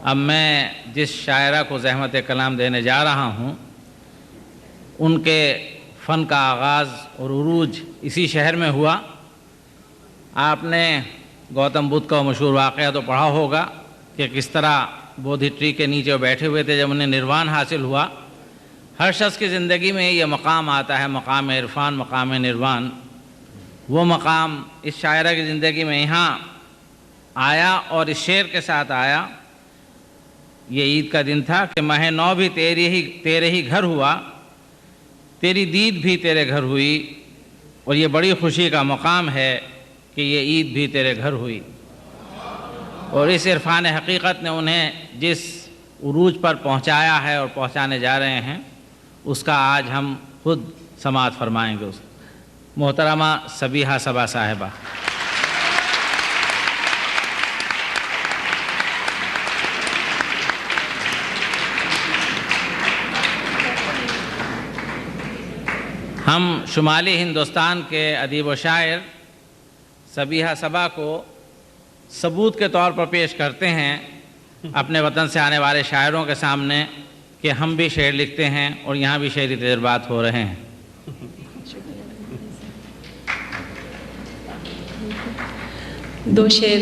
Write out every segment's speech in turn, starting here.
اب میں جس شاعرہ کو زحمت کلام دینے جا رہا ہوں ان کے فن کا آغاز اور عروج اسی شہر میں ہوا۔ آپ نے گوتم بدھ کا مشہور واقعہ تو پڑھا ہوگا کہ کس طرح بودھی ٹری کے نیچے وہ بیٹھے ہوئے تھے جب انہیں نروان حاصل ہوا۔ ہر شخص کی زندگی میں یہ مقام آتا ہے، مقام عرفان، مقام نروان۔ وہ مقام اس شاعرہ کی زندگی میں یہاں آیا اور اس شعر کے ساتھ آیا۔ یہ عید کا دن تھا کہ ماہ نو بھی تیرے ہی گھر ہوا، تیری دید بھی تیرے گھر ہوئی، اور یہ بڑی خوشی کا مقام ہے کہ یہ عید بھی تیرے گھر ہوئی۔ اور اس عرفان حقیقت نے انہیں جس عروج پر پہنچایا ہے اور پہنچانے جا رہے ہیں اس کا آج ہم خود سماعت فرمائیں گے۔ محترمہ سبیحہ صبا صاحبہ۔ ہم شمالی ہندوستان کے ادیب و شاعر سبیحہ صبا کو ثبوت کے طور پر پیش کرتے ہیں اپنے وطن سے آنے والے شاعروں کے سامنے کہ ہم بھی شعر لکھتے ہیں اور یہاں بھی شعری تجربات ہو رہے ہیں۔ دو شعر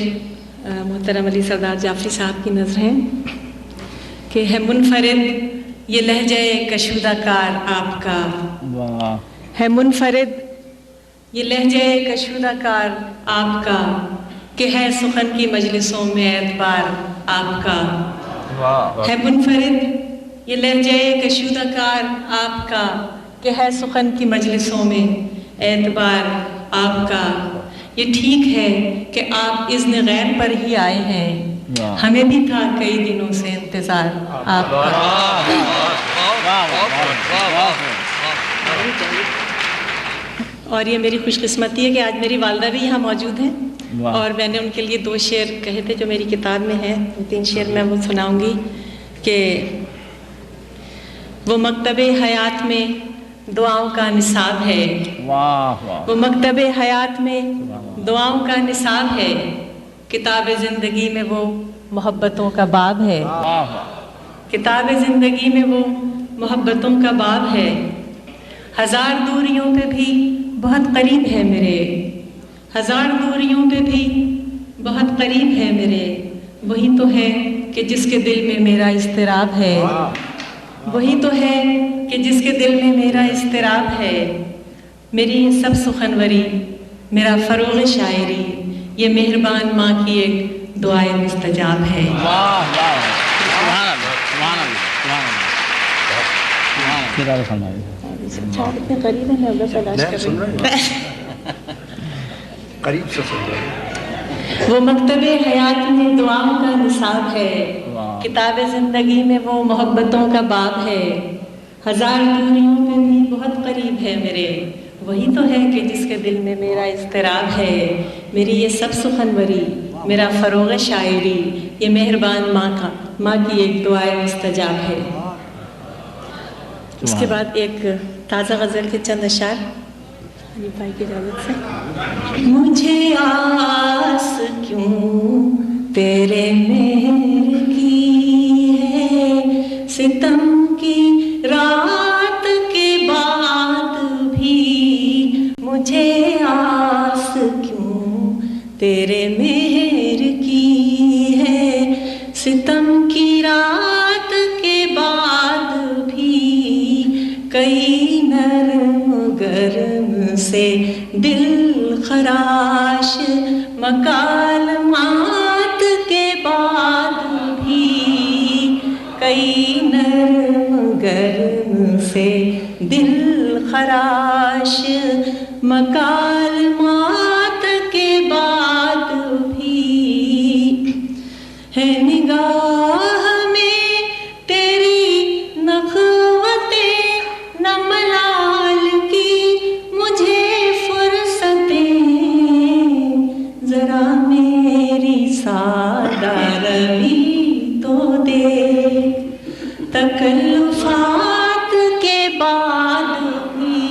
محترم علی سردار جعفری صاحب کی نظر ہیں کہ ہے منفرد یہ لہجہ کشودہ کار آپ کا، ہے منفرد یہ لہجہ کشودہ کار آپ کا، کہ ہے سخن کی مجلسوں میں اعتبار آپ کا، ہے منفرد یہ لہجہ کشودہ کار آپ کا، کہ ہے سخن کی مجلسوں میں اعتبار آپ کا۔ یہ ٹھیک ہے کہ آپ اذن غیر پر ہی آئے ہیں، ہمیں بھی تھا کئی دنوں سے انتظار آپ کا۔ اور یہ میری خوش قسمتی ہے کہ آج میری والدہ بھی یہاں موجود ہیں، اور میں نے ان کے لیے دو شعر کہے تھے جو میری کتاب میں ہیں، تین شعر میں وہ سناؤں گی کہ وہ مکتب حیات میں دعاؤں کا نصاب ہے، وہ مکتب حیات میں دعاؤں کا نصاب ہے، کتاب زندگی میں وہ محبتوں کا باب ہے، کتاب زندگی میں وہ محبتوں کا باب ہے، ہزار دوریوں پہ بھی بہت قریب ہے میرے، ہزار دوریوں پہ بھی بہت قریب ہے میرے، وہی تو ہے کہ جس کے دل میں میرا اضطراب ہے، وہی تو ہے کہ جس کے دل میں میرا اضطراب ہے، میری یہ سب سخنوری، میرا فروغ شاعری، یہ مہربان ماں کی ایک دعائے مستجاب ہے۔ اتنے قریب ہیں، میں اب تلاش کر رہی ہوں، قریب سے سن رہے ہیں۔ وہ مکتب حیات میں دعاؤں کا نصاب ہے، کتاب زندگی میں وہ محبتوں کا باب ہے، ہزار دوریوں پہ بھی بہت قریب ہے میرے، وہی تو ہے کہ جس کے دل میں میرا اضطراب ہے، میری یہ سب سخنوری، میرا فروغ شاعری، یہ مہربان ماں کی ایک دعائے مستجاب ہے۔ اس کے بعد ایک تازہ غزل کے چند اشعار علی بھائی کی اجازت سے۔ مجھے آس کیوں تیرے مہر کی ہے، ستم کی رات کے بعد بھی مجھے آس کیوں تیرے مہر کی ہے، ستم کی رات کے بعد بھی کئی نرم گرم سے دل خراش مکالمات کے بعد بھی کئی نرم گرم سے دل خراش مکالمات کے بعد بھی ہے نگاہ میں تیری نخوتیں نملال کی مجھے فرصتیں، ذرا میری سادہ روی تو دیکھ، تکلفات کے بعد بھی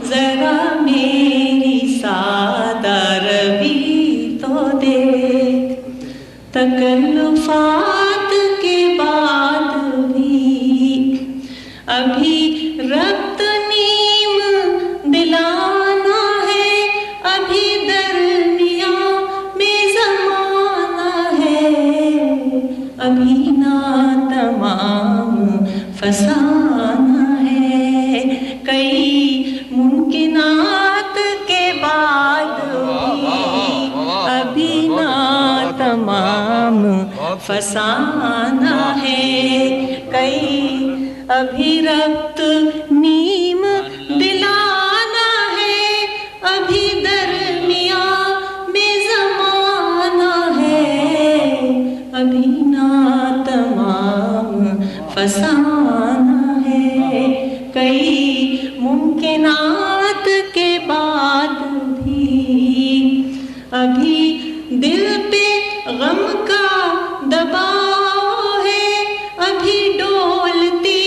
ذرا میری سادہ روی تو دیکھ، تکلفات فسانہ ہے، کئی ممکنات کے بعد ابھی ناتمام فسانہ ہے، کئی ابھی ربط نیم دلانا ہے، ابھی درمیان میں زمانہ ہے، ابھی ناتمام فسانہ ہے، کئی ممکنات کے بعد بھی ابھی دل پہ غم کا دباؤ ہے، ابھی ڈولتی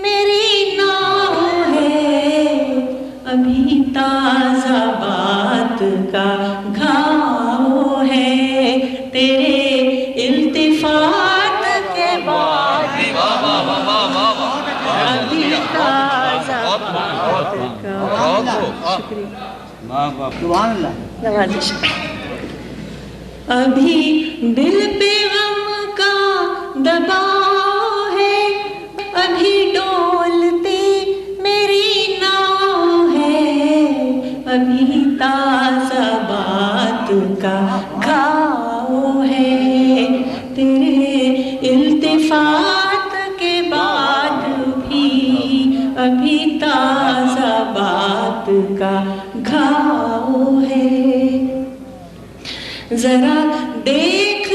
میری ناؤ ہے، ابھی تازہ بات کا گھاؤ ہے، تیرے التفات کے بعد ابھی تازہ بات کا نوازش، ابھی دل پہ غم کا دباؤ ہے، ابھی ڈولتی میری ناؤ ہے، ابھی تازہ بات کا گھاؤ ہے، تیرے التفات کے بعد بھی ابھی تازہ بات کا گھاؤ ہے، ذرا دیکھ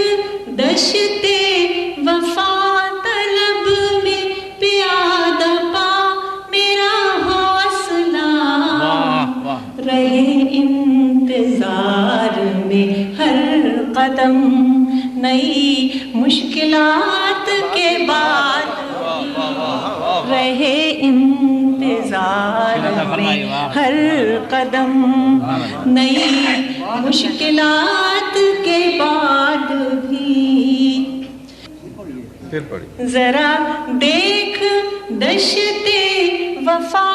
دشتے وفا طلب میں پیادہ پا میرا حوصلہ، رہے انتظار میں ہر قدم نئی مشکلات کے بعد، رہے انتظار میں ہر قدم نئی مشکلات کے بعد بھی، ذرا دیکھ دشتے وفا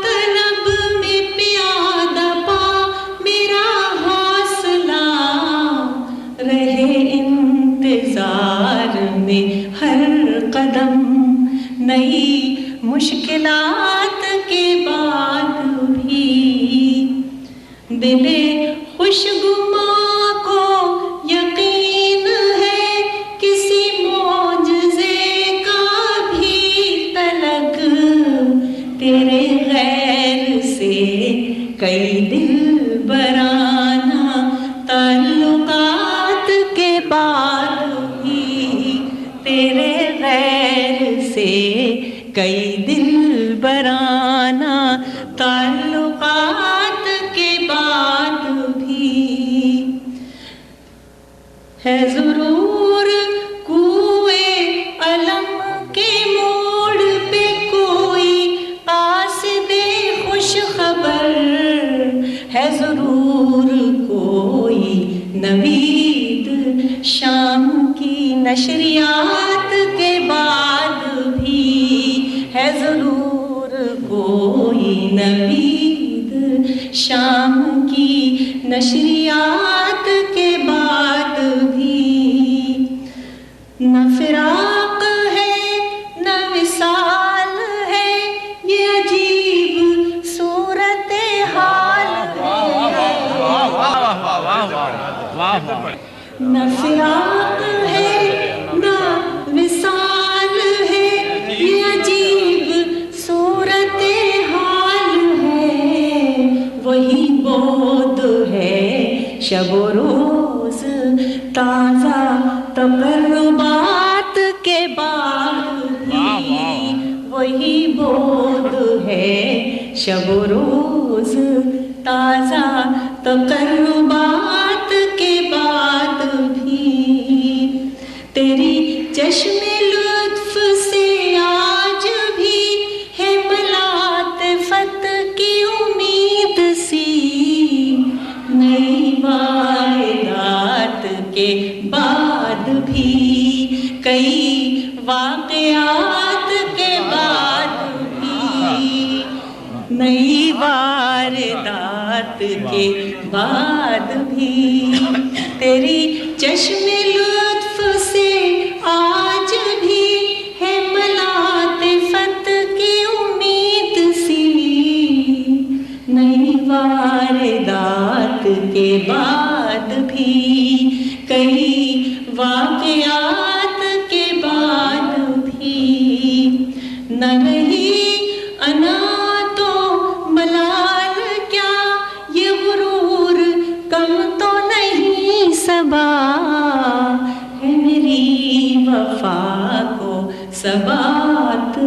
طلب میں پیادہ پا میرا حوصلہ، رہے انتظار میں ہر قدم نئی مشکلات کے بعد بھی، دل خوشگواں کو یقین ہے کسی معجزے کا بھی تلک، تیرے غیر سے کئی دل برانہ تعلقات کے بعد بھی، تیرے غیر سے کئی دل برانہ تعلقات کے بعد بھی، ہے ضرور کوئے علم کے موڑ پہ کوئی قاصد خوش خبر، ہے ضرور کوئی نوید شام کی نشریات کے بعد بھی، ہے ضرور کوئی نوید شام کی نشریات کے بعد بھی، نہ فراق ہے نہ وصال ہے، یہ عجیب صورت حال ہے، نہ فراق ہے نہ وصال ہے، یہ عجیب صورت حال ہے، وہی بود ہے شب و روز تازہ تقربات کے بعد بھی، وہی بود ہے شب و روز تازہ تقربات کے بعد بھی، تیری چشم لطف سے آج بھی ہے ملاطفت کی امید سی، نئی واردات کے بعد بھی کئی واقعات کے بعد بھی، نئی واردات کے بعد بھی، تیری چشم لطف سے آج بھی ہے ملاطفت نہ رہی انا تو ملال کیا، یہ غرور کم تو نہیں صبا ہے، میری وفا کو ثبات